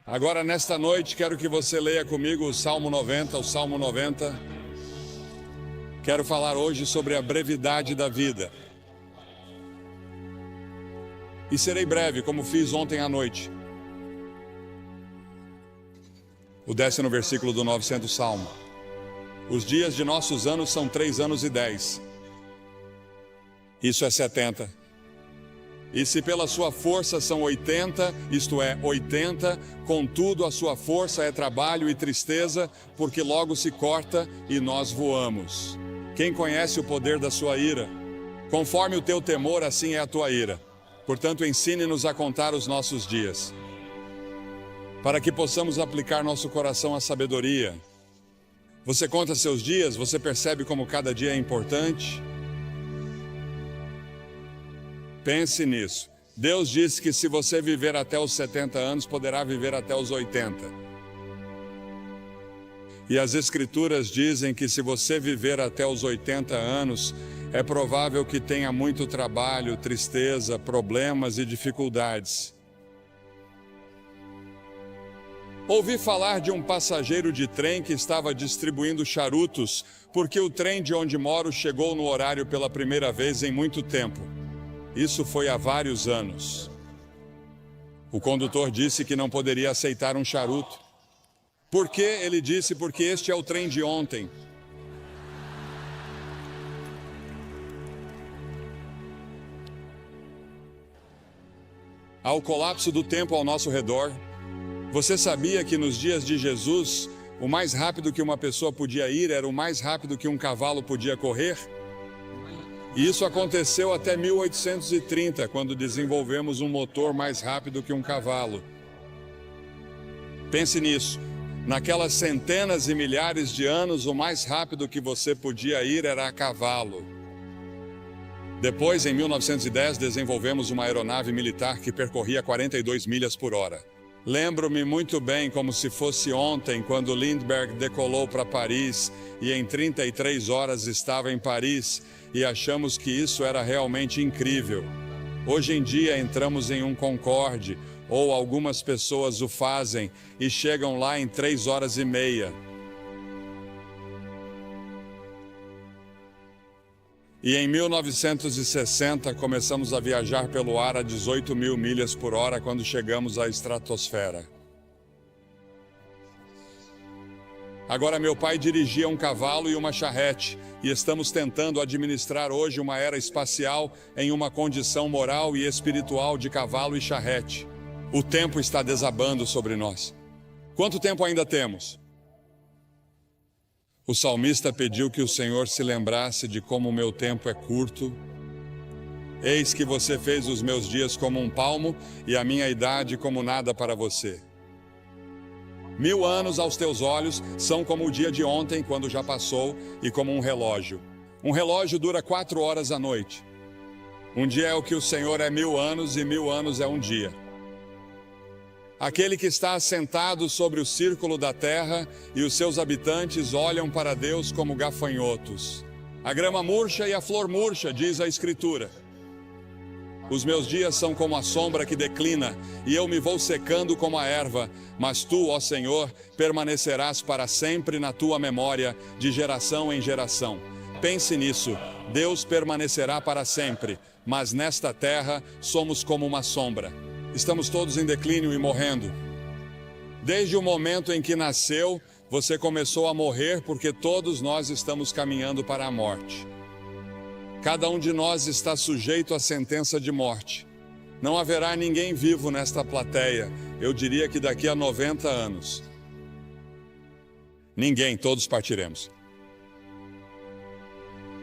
Agora, nesta noite, quero que você leia comigo o Salmo 90, o Salmo 90. Quero falar hoje sobre a brevidade da vida. E serei breve, como fiz ontem à noite. O 10º versículo do 900 Salmo. Os dias de nossos anos são 3 anos e 10. Isso é 70. E se pela sua força são 80, isto é, 80, contudo a sua força é trabalho e tristeza, porque logo se corta e nós voamos. Quem conhece o poder da sua ira? Conforme o teu temor, assim é a tua ira. Portanto, ensine-nos a contar os nossos dias, para que possamos aplicar nosso coração à sabedoria. Você conta seus dias? Você percebe como cada dia é importante? Pense nisso. Deus disse que se você viver até os 70 anos, poderá viver até os 80. E as Escrituras dizem que se você viver até os 80 anos, é provável que tenha muito trabalho, tristeza, problemas e dificuldades. Ouvi falar de um passageiro de trem que estava distribuindo charutos, porque o trem de onde moro chegou no horário pela primeira vez em muito tempo. Isso foi há vários anos. O condutor disse que não poderia aceitar um charuto. Por quê? Ele disse, porque este é o trem de ontem. Há o colapso do tempo ao nosso redor. Você sabia que nos dias de Jesus, o mais rápido que uma pessoa podia ir era o mais rápido que um cavalo podia correr? E isso aconteceu até 1830, quando desenvolvemos um motor mais rápido que um cavalo. Pense nisso. Naquelas centenas e milhares de anos, o mais rápido que você podia ir era a cavalo. Depois, em 1910, desenvolvemos uma aeronave militar que percorria 42 milhas por hora. Lembro-me muito bem, como se fosse ontem, quando Lindbergh decolou para Paris e em 33 horas estava em Paris e achamos que isso era realmente incrível. Hoje em dia entramos em um Concorde, ou algumas pessoas o fazem e chegam lá em 3 horas e meia. E em 1960 começamos a viajar pelo ar a 18 mil milhas por hora quando chegamos à estratosfera. Agora meu pai dirigia um cavalo e uma charrete e estamos tentando administrar hoje uma era espacial em uma condição moral e espiritual de cavalo e charrete. O tempo está desabando sobre nós. Quanto tempo ainda temos? O salmista pediu que o Senhor se lembrasse de como o meu tempo é curto. Eis que você fez os meus dias como um palmo e a minha idade como nada para você. 1000 anos aos teus olhos são como o dia de ontem, quando já passou, e como um relógio. Um relógio dura 4 horas à noite. Um dia é o que o Senhor é 1000 anos e 1000 anos é um dia. Aquele que está assentado sobre o círculo da terra e os seus habitantes olham para Deus como gafanhotos. A grama murcha e a flor murcha, diz a Escritura. Os meus dias são como a sombra que declina, e eu me vou secando como a erva, mas tu, ó Senhor, permanecerás para sempre na tua memória, de geração em geração. Pense nisso, Deus permanecerá para sempre, mas nesta terra somos como uma sombra. Estamos todos em declínio e morrendo. Desde o momento em que nasceu, você começou a morrer porque todos nós estamos caminhando para a morte. Cada um de nós está sujeito à sentença de morte. Não haverá ninguém vivo nesta plateia, eu diria que daqui a 90 anos. Ninguém, todos partiremos.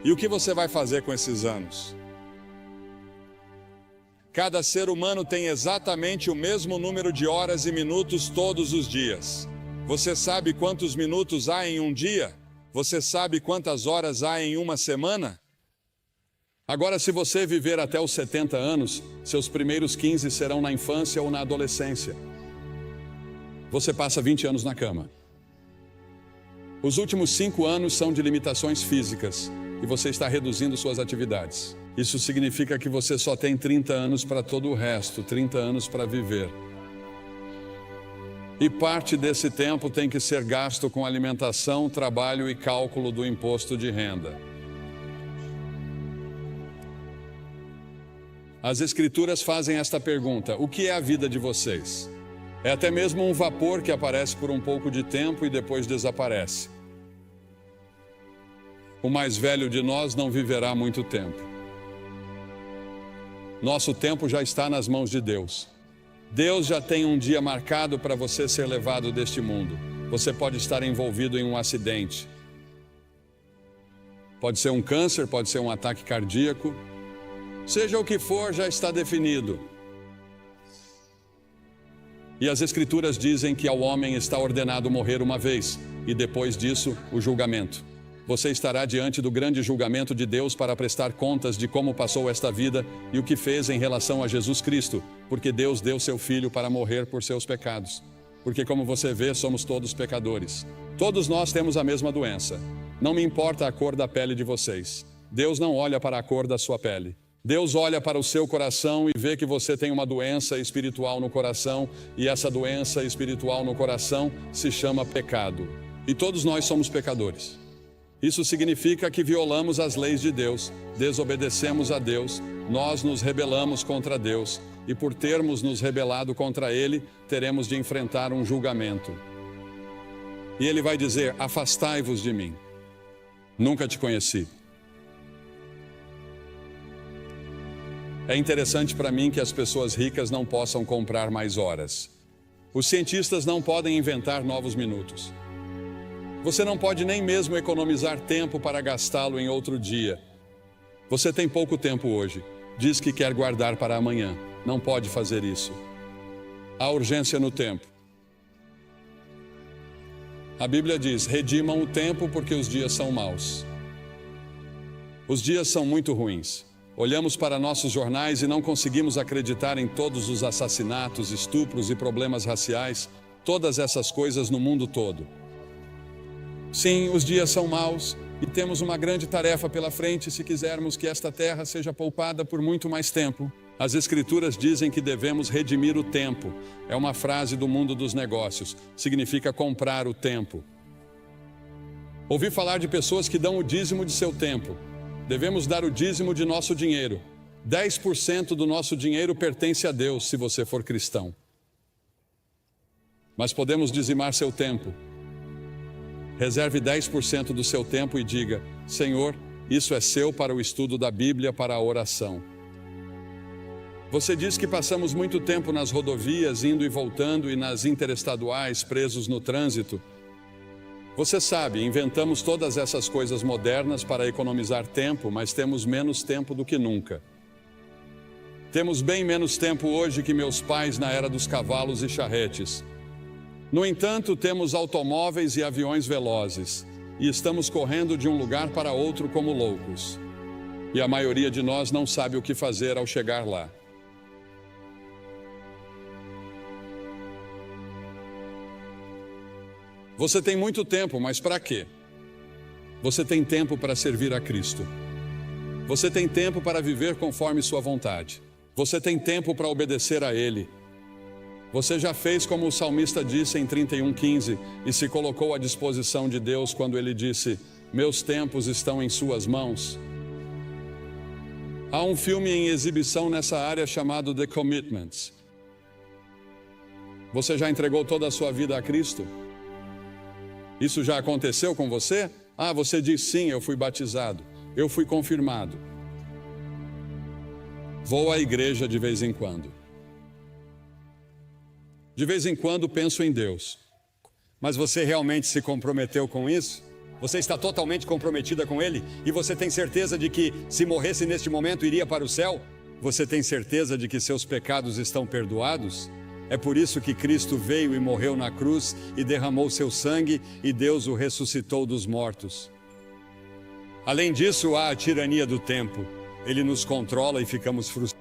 E o que você vai fazer com esses anos? Cada ser humano tem exatamente o mesmo número de horas e minutos todos os dias. Você sabe quantos minutos há em um dia? Você sabe quantas horas há em uma semana? Agora, se você viver até os 70 anos, seus primeiros 15 serão na infância ou na adolescência. Você passa 20 anos na cama. Os últimos 5 anos são de limitações físicas e você está reduzindo suas atividades. Isso significa que você só tem 30 anos para todo o resto, 30 anos para viver. E parte desse tempo tem que ser gasto com alimentação, trabalho e cálculo do imposto de renda. As Escrituras fazem esta pergunta: o que é a vida de vocês? É até mesmo um vapor que aparece por um pouco de tempo e depois desaparece. O mais velho de nós não viverá muito tempo. Nosso tempo já está nas mãos de Deus. Deus já tem um dia marcado para você ser levado deste mundo. Você pode estar envolvido em um acidente. Pode ser um câncer, pode ser um ataque cardíaco. Seja o que for, já está definido. E as Escrituras dizem que ao homem está ordenado morrer uma vez, e depois disso, o julgamento. Você estará diante do grande julgamento de Deus para prestar contas de como passou esta vida e o que fez em relação a Jesus Cristo, porque Deus deu seu Filho para morrer por seus pecados. Porque, como você vê, somos todos pecadores. Todos nós temos a mesma doença. Não me importa a cor da pele de vocês. Deus não olha para a cor da sua pele. Deus olha para o seu coração e vê que você tem uma doença espiritual no coração, e essa doença espiritual no coração se chama pecado. E todos nós somos pecadores. Isso significa que violamos as leis de Deus, desobedecemos a Deus, nós nos rebelamos contra Deus, e por termos nos rebelado contra Ele, teremos de enfrentar um julgamento. E Ele vai dizer: afastai-vos de mim. Nunca te conheci. É interessante para mim que as pessoas ricas não possam comprar mais horas. Os cientistas não podem inventar novos minutos. Você não pode nem mesmo economizar tempo para gastá-lo em outro dia. Você tem pouco tempo hoje. Diz que quer guardar para amanhã. Não pode fazer isso. Há urgência no tempo. A Bíblia diz: redimam o tempo porque os dias são maus. Os dias são muito ruins. Olhamos para nossos jornais e não conseguimos acreditar em todos os assassinatos, estupros e problemas raciais, todas essas coisas no mundo todo. Sim, os dias são maus e temos uma grande tarefa pela frente se quisermos que esta terra seja poupada por muito mais tempo. As Escrituras dizem que devemos redimir o tempo. É uma frase do mundo dos negócios. Significa comprar o tempo. Ouvi falar de pessoas que dão o dízimo de seu tempo. Devemos dar o dízimo de nosso dinheiro. 10% do nosso dinheiro pertence a Deus, se você for cristão. Mas podemos dizimar seu tempo. Reserve 10% do seu tempo e diga: Senhor, isso é seu para o estudo da Bíblia, para a oração. Você diz que passamos muito tempo nas rodovias, indo e voltando, e nas interestaduais, presos no trânsito. Você sabe, inventamos todas essas coisas modernas para economizar tempo, mas temos menos tempo do que nunca. Temos bem menos tempo hoje que meus pais na era dos cavalos e charretes. No entanto, temos automóveis e aviões velozes, e estamos correndo de um lugar para outro como loucos. E a maioria de nós não sabe o que fazer ao chegar lá. Você tem muito tempo, mas para quê? Você tem tempo para servir a Cristo. Você tem tempo para viver conforme sua vontade. Você tem tempo para obedecer a Ele. Você já fez como o salmista disse em 31:15 e se colocou à disposição de Deus quando ele disse: meus tempos estão em suas mãos. Há um filme em exibição nessa área chamado The Commitments. Você já entregou toda a sua vida a Cristo? Isso já aconteceu com você? Ah, você diz sim, eu fui batizado, eu fui confirmado. Vou à igreja de vez em quando. De vez em quando penso em Deus. Mas você realmente se comprometeu com isso? Você está totalmente comprometida com Ele? E você tem certeza de que, se morresse neste momento, iria para o céu? Você tem certeza de que seus pecados estão perdoados? É por isso que Cristo veio e morreu na cruz e derramou seu sangue e Deus o ressuscitou dos mortos. Além disso, há a tirania do tempo. Ele nos controla e ficamos frustrados.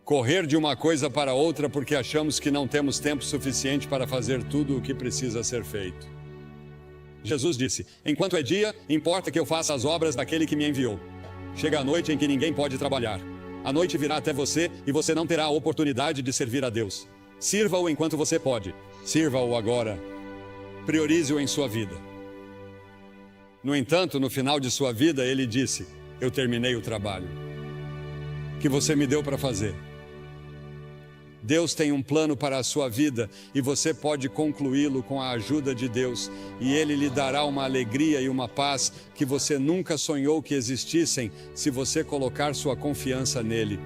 Correr de uma coisa para outra porque achamos que não temos tempo suficiente para fazer tudo o que precisa ser feito. Jesus disse: enquanto é dia, importa que eu faça as obras daquele que me enviou. Chega a noite em que ninguém pode trabalhar. A noite virá até você e você não terá a oportunidade de servir a Deus. Sirva-o enquanto você pode. Sirva-o agora. Priorize-o em sua vida. No entanto, no final de sua vida, ele disse: eu terminei o trabalho que você me deu para fazer. Deus tem um plano para a sua vida e você pode concluí-lo com a ajuda de Deus, e Ele lhe dará uma alegria e uma paz que você nunca sonhou que existissem se você colocar sua confiança nele.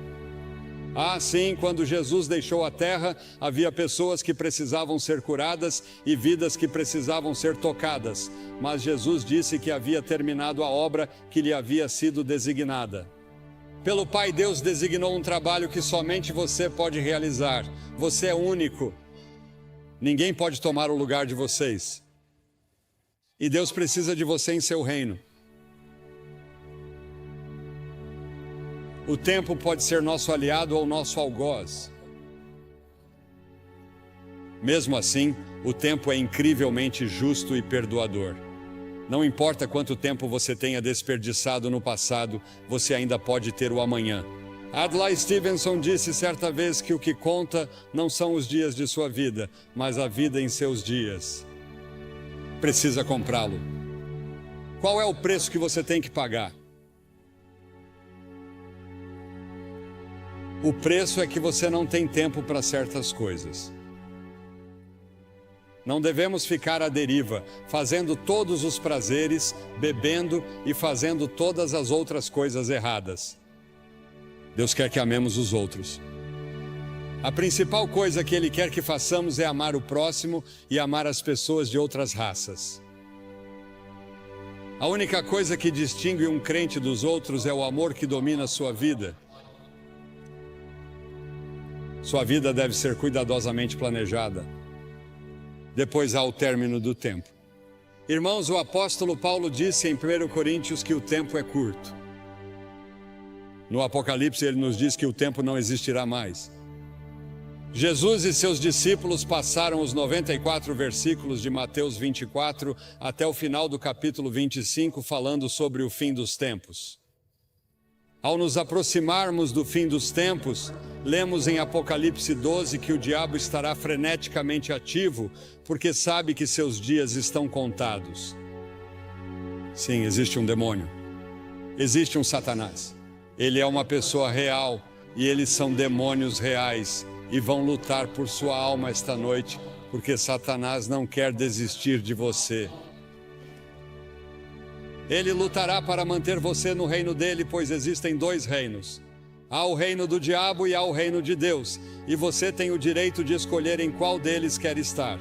Ah, sim, quando Jesus deixou a terra, havia pessoas que precisavam ser curadas e vidas que precisavam ser tocadas, mas Jesus disse que havia terminado a obra que lhe havia sido designada. Pelo Pai, Deus designou um trabalho que somente você pode realizar. Você é único. Ninguém pode tomar o lugar de vocês. E Deus precisa de você em seu reino. O tempo pode ser nosso aliado ou nosso algoz. Mesmo assim, o tempo é incrivelmente justo e perdoador. Não importa quanto tempo você tenha desperdiçado no passado, você ainda pode ter o amanhã. Adlai Stevenson disse certa vez que o que conta não são os dias de sua vida, mas a vida em seus dias. Precisa comprá-lo. Qual é o preço que você tem que pagar? O preço é que você não tem tempo para certas coisas. Não devemos ficar à deriva, fazendo todos os prazeres, bebendo e fazendo todas as outras coisas erradas. Deus quer que amemos os outros. A principal coisa que Ele quer que façamos é amar o próximo e amar as pessoas de outras raças. A única coisa que distingue um crente dos outros é o amor que domina a sua vida. Sua vida deve ser cuidadosamente planejada. Depois há o término do tempo. Irmãos, o apóstolo Paulo disse em 1 Coríntios que o tempo é curto. No Apocalipse ele nos diz que o tempo não existirá mais. Jesus e seus discípulos passaram os 94 versículos de Mateus 24 até o final do capítulo 25 falando sobre o fim dos tempos. Ao nos aproximarmos do fim dos tempos, lemos em Apocalipse 12 que o diabo estará freneticamente ativo, porque sabe que seus dias estão contados. Sim, existe um demônio. Existe um Satanás. Ele é uma pessoa real e eles são demônios reais e vão lutar por sua alma esta noite, porque Satanás não quer desistir de você. Ele lutará para manter você no reino dele, pois existem dois reinos. Há o reino do diabo e há o reino de Deus, e você tem o direito de escolher em qual deles quer estar.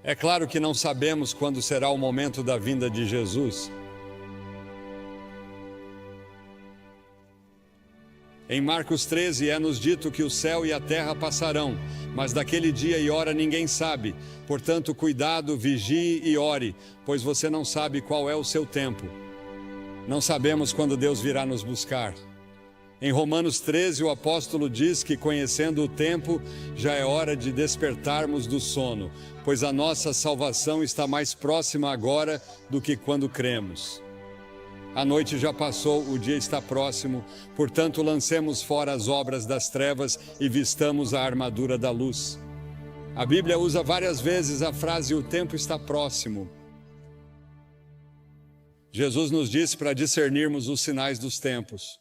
É claro que não sabemos quando será o momento da vinda de Jesus. Em Marcos 13 é-nos dito que o céu e a terra passarão, mas daquele dia e hora ninguém sabe. Portanto, cuidado, vigie e ore, pois você não sabe qual é o seu tempo. Não sabemos quando Deus virá nos buscar. Em Romanos 13, o apóstolo diz que, conhecendo o tempo, já é hora de despertarmos do sono, pois a nossa salvação está mais próxima agora do que quando cremos. A noite já passou, o dia está próximo, portanto lancemos fora as obras das trevas e vistamos a armadura da luz. A Bíblia usa várias vezes a frase "o tempo está próximo". Jesus nos disse para discernirmos os sinais dos tempos.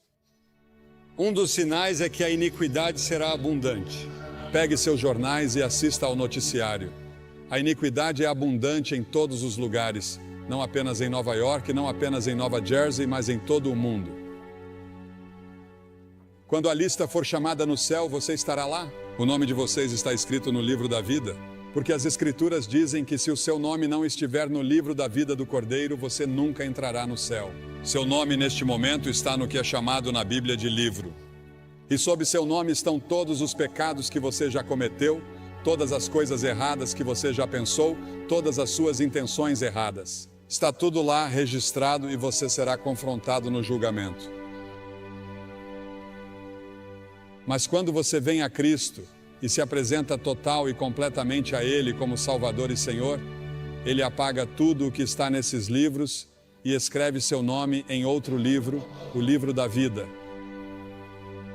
Um dos sinais é que a iniquidade será abundante. Pegue seus jornais e assista ao noticiário. A iniquidade é abundante em todos os lugares. Não apenas em Nova York, não apenas em Nova Jersey, mas em todo o mundo. Quando a lista for chamada no céu, você estará lá? O nome de vocês está escrito no livro da vida? Porque as Escrituras dizem que se o seu nome não estiver no livro da vida do Cordeiro, você nunca entrará no céu. Seu nome neste momento está no que é chamado na Bíblia de livro. E sob seu nome estão todos os pecados que você já cometeu, todas as coisas erradas que você já pensou, todas as suas intenções erradas. Está tudo lá registrado e você será confrontado no julgamento. Mas quando você vem a Cristo e se apresenta total e completamente a Ele como Salvador e Senhor, Ele apaga tudo o que está nesses livros e escreve seu nome em outro livro, o livro da vida.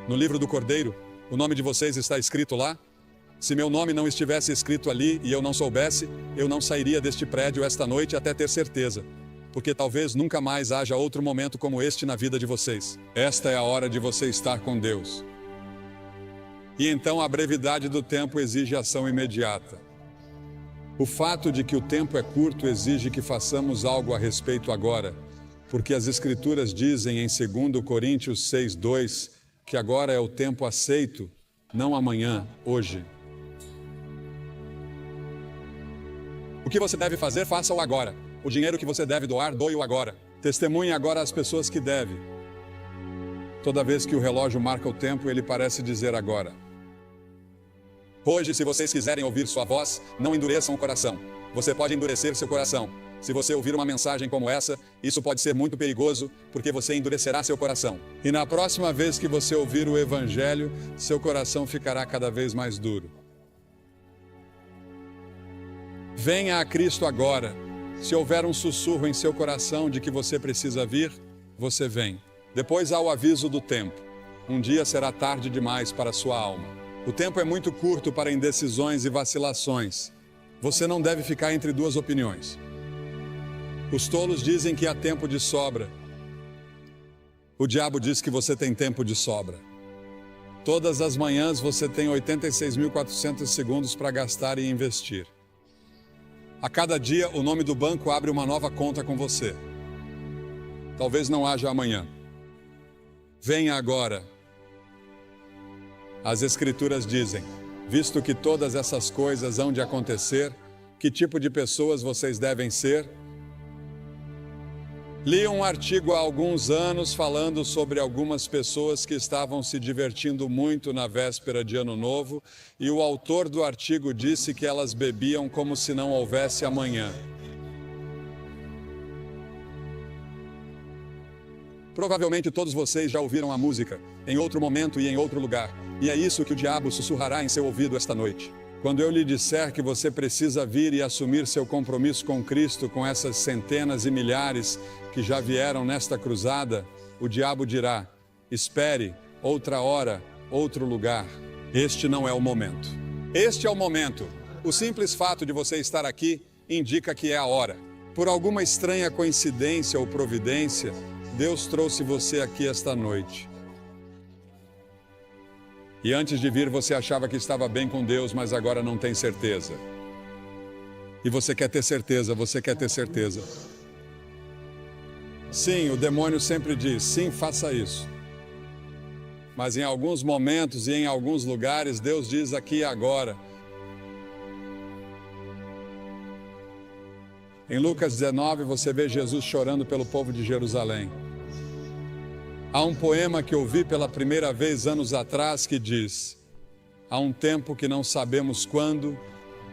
No livro do Cordeiro, O nome de vocês está escrito lá? Se meu nome não estivesse escrito ali e eu não soubesse, eu não sairia deste prédio esta noite até ter certeza. Porque talvez nunca mais haja outro momento como este na vida de vocês. Esta é a hora de você estar com Deus. E então a brevidade do tempo exige ação imediata. O fato de que o tempo é curto exige que façamos algo a respeito agora, porque as Escrituras dizem em 2 Coríntios 6:2 que agora é o tempo aceito, não amanhã, hoje. O que você deve fazer, faça-o agora. O dinheiro que você deve doar, doe-o agora. Testemunhe agora às pessoas que deve. Toda vez que o relógio marca o tempo, ele parece dizer agora. Hoje, se vocês quiserem ouvir sua voz, não endureçam o coração. Você pode endurecer seu coração. Se você ouvir uma mensagem como essa, isso pode ser muito perigoso, porque você endurecerá seu coração. E na próxima vez que você ouvir o Evangelho, seu coração ficará cada vez mais duro. Venha a Cristo agora. Se houver um sussurro em seu coração de que você precisa vir, você vem. Depois há o aviso do tempo. Um dia será tarde demais para sua alma. O tempo é muito curto para indecisões e vacilações. Você não deve ficar entre duas opiniões. Os tolos dizem que há tempo de sobra. O diabo diz que você tem tempo de sobra. Todas as manhãs você tem 86.400 segundos para gastar e investir. A cada dia, o nome do banco abre uma nova conta com você. Talvez não haja amanhã. Venha agora. As Escrituras dizem, visto que todas essas coisas hão de acontecer, que tipo de pessoas vocês devem ser? Li um artigo há alguns anos falando sobre algumas pessoas que estavam se divertindo muito na véspera de Ano Novo, e o autor do artigo disse que elas bebiam como se não houvesse amanhã. Provavelmente todos vocês já ouviram a música, em outro momento e em outro lugar, e é isso que o diabo sussurrará em seu ouvido esta noite. Quando eu lhe disser que você precisa vir e assumir seu compromisso com Cristo, com essas centenas e milhares que já vieram nesta cruzada, o diabo dirá, espere, outra hora, outro lugar. Este não é o momento. Este é o momento. O simples fato de você estar aqui indica que é a hora. Por alguma estranha coincidência ou providência, Deus trouxe você aqui esta noite. E antes de vir você achava que estava bem com Deus, mas agora não tem certeza. E você quer ter certeza, você quer ter certeza. Sim, o demônio sempre diz, sim, faça isso. Mas em alguns momentos e em alguns lugares, Deus diz aqui e agora. Em Lucas 19, você vê Jesus chorando pelo povo de Jerusalém. Há um poema que ouvi pela primeira vez anos atrás que diz: há um tempo que não sabemos quando,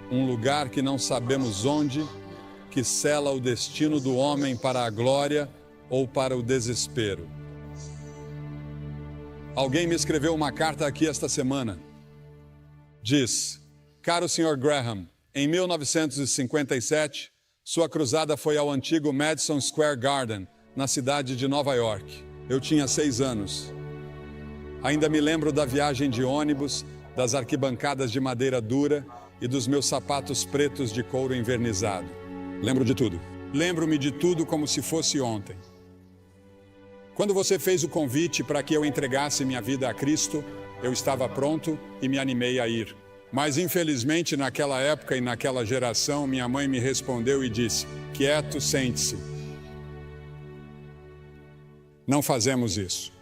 um lugar que não sabemos onde, que sela o destino do homem para a glória ou para o desespero. Alguém me escreveu uma carta aqui esta semana. Diz: caro Sr. Graham, em 1957, sua cruzada foi ao antigo Madison Square Garden, na cidade de Nova York. Eu tinha 6 anos. Ainda me lembro da viagem de ônibus, das arquibancadas de madeira dura e dos meus sapatos pretos de couro envernizado. Lembro de tudo. Lembro-me de tudo como se fosse ontem. Quando você fez o convite para que eu entregasse minha vida a Cristo, eu estava pronto e me animei a ir. Mas infelizmente naquela época e naquela geração, minha mãe me respondeu e disse: quieto, sente-se. Não fazemos isso.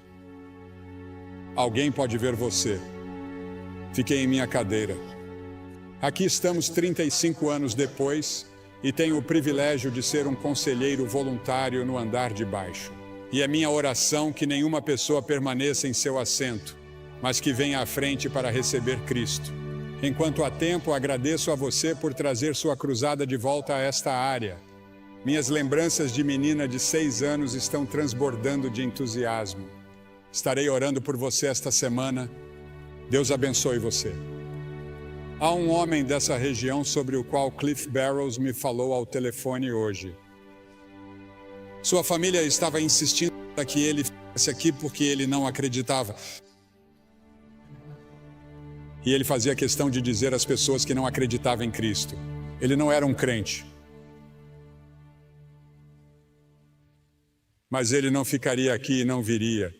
Alguém pode ver você. Fiquei em minha cadeira. Aqui estamos 35 anos depois e tenho o privilégio de ser um conselheiro voluntário no andar de baixo. E é minha oração que nenhuma pessoa permaneça em seu assento, mas que venha à frente para receber Cristo. Enquanto há tempo, agradeço a você por trazer sua cruzada de volta a esta área. Minhas lembranças de menina de 6 anos estão transbordando de entusiasmo. Estarei orando por você esta semana. Deus abençoe você. Há um homem dessa região sobre o qual Cliff Barrows me falou ao telefone hoje. Sua família estava insistindo para que ele ficasse aqui porque ele não acreditava. E ele fazia questão de dizer às pessoas que não acreditavam em Cristo. Ele não era um crente. Mas ele não ficaria aqui e não viria.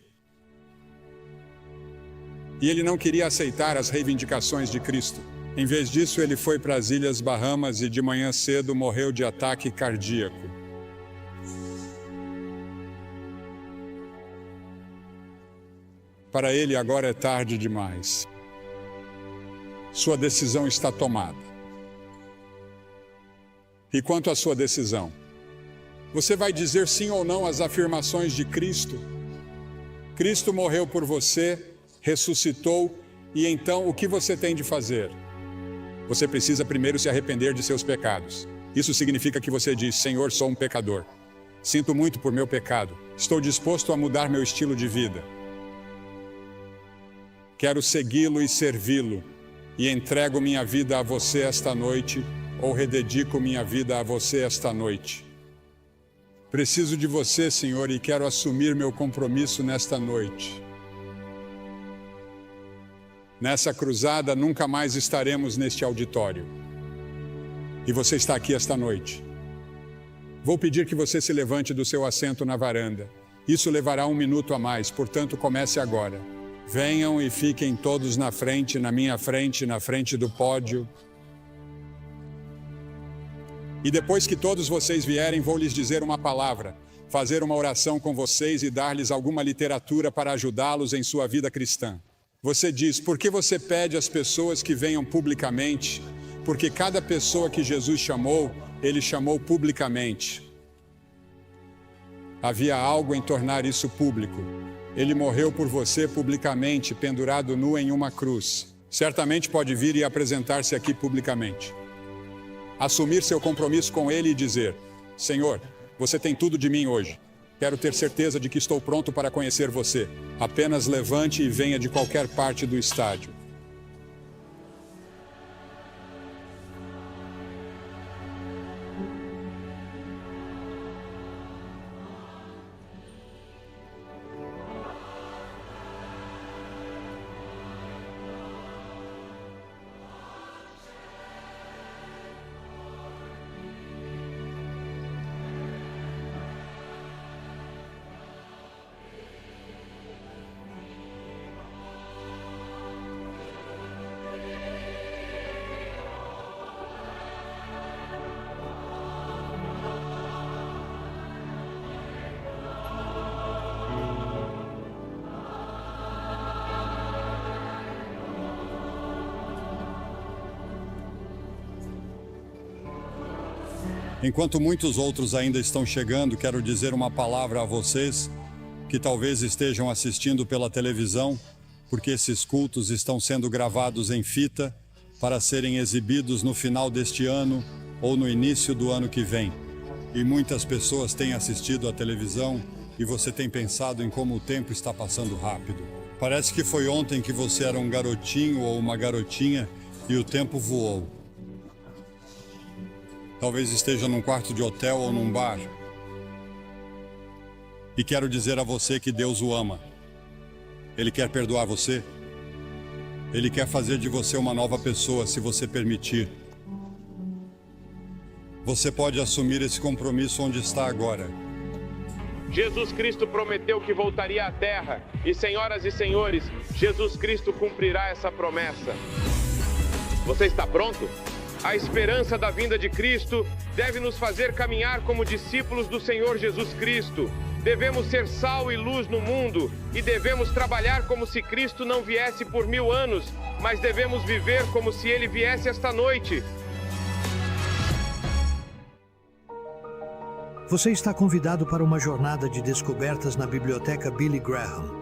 E ele não queria aceitar as reivindicações de Cristo. Em vez disso, ele foi para as Ilhas Bahamas e de manhã cedo morreu de ataque cardíaco. Para ele agora é tarde demais. Sua decisão está tomada. E quanto à sua decisão? Você vai dizer sim ou não às afirmações de Cristo? Cristo morreu por você, ressuscitou, e então o que você tem de fazer? Você precisa primeiro se arrepender de seus pecados. Isso significa que você diz: Senhor, sou um pecador. Sinto muito por meu pecado. Estou disposto a mudar meu estilo de vida. Quero segui-lo e servi-lo. E entrego minha vida a você esta noite, ou rededico minha vida a você esta noite. Preciso de você, Senhor, e quero assumir meu compromisso nesta noite. Nessa cruzada, nunca mais estaremos neste auditório. E você está aqui esta noite. Vou pedir que você se levante do seu assento na varanda. Isso levará 1 minuto a mais, portanto, comece agora. Venham e fiquem todos na frente, na minha frente, na frente do pódio. E depois que todos vocês vierem, vou lhes dizer uma palavra, fazer uma oração com vocês e dar-lhes alguma literatura para ajudá-los em sua vida cristã. Você diz: por que você pede às pessoas que venham publicamente? Porque cada pessoa que Jesus chamou, ele chamou publicamente. Havia algo em tornar isso público. Ele morreu por você publicamente, pendurado nu em uma cruz. Certamente pode vir e apresentar-se aqui publicamente. Assumir seu compromisso com ele e dizer: Senhor, você tem tudo de mim hoje. Quero ter certeza de que estou pronto para conhecer você. Apenas levante e venha de qualquer parte do estádio. Enquanto muitos outros ainda estão chegando, quero dizer uma palavra a vocês que talvez estejam assistindo pela televisão, porque esses cultos estão sendo gravados em fita para serem exibidos no final deste ano ou no início do ano que vem. E muitas pessoas têm assistido à televisão e você tem pensado em como o tempo está passando rápido. Parece que foi ontem que você era um garotinho ou uma garotinha e o tempo voou. Talvez esteja num quarto de hotel ou num bar. E quero dizer a você que Deus o ama. Ele quer perdoar você. Ele quer fazer de você uma nova pessoa, se você permitir. Você pode assumir esse compromisso onde está agora. Jesus Cristo prometeu que voltaria à Terra. E, senhoras e senhores, Jesus Cristo cumprirá essa promessa. Você está pronto? A esperança da vinda de Cristo deve nos fazer caminhar como discípulos do Senhor Jesus Cristo. Devemos ser sal e luz no mundo e devemos trabalhar como se Cristo não viesse por 1000 anos, mas devemos viver como se Ele viesse esta noite. Você está convidado para uma jornada de descobertas na Biblioteca Billy Graham.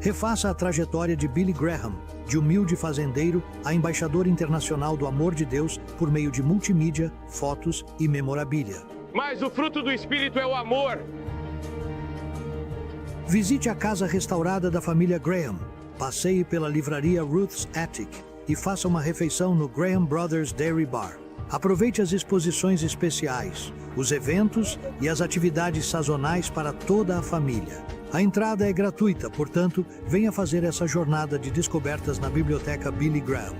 Refaça a trajetória de Billy Graham, de humilde fazendeiro a embaixador internacional do amor de Deus por meio de multimídia, fotos e memorabilia. Mas o fruto do Espírito é o amor. Visite a casa restaurada da família Graham, passeie pela livraria Ruth's Attic e faça uma refeição no Graham Brothers Dairy Bar. Aproveite as exposições especiais, os eventos e as atividades sazonais para toda a família. A entrada é gratuita, portanto, venha fazer essa jornada de descobertas na Biblioteca Billy Graham.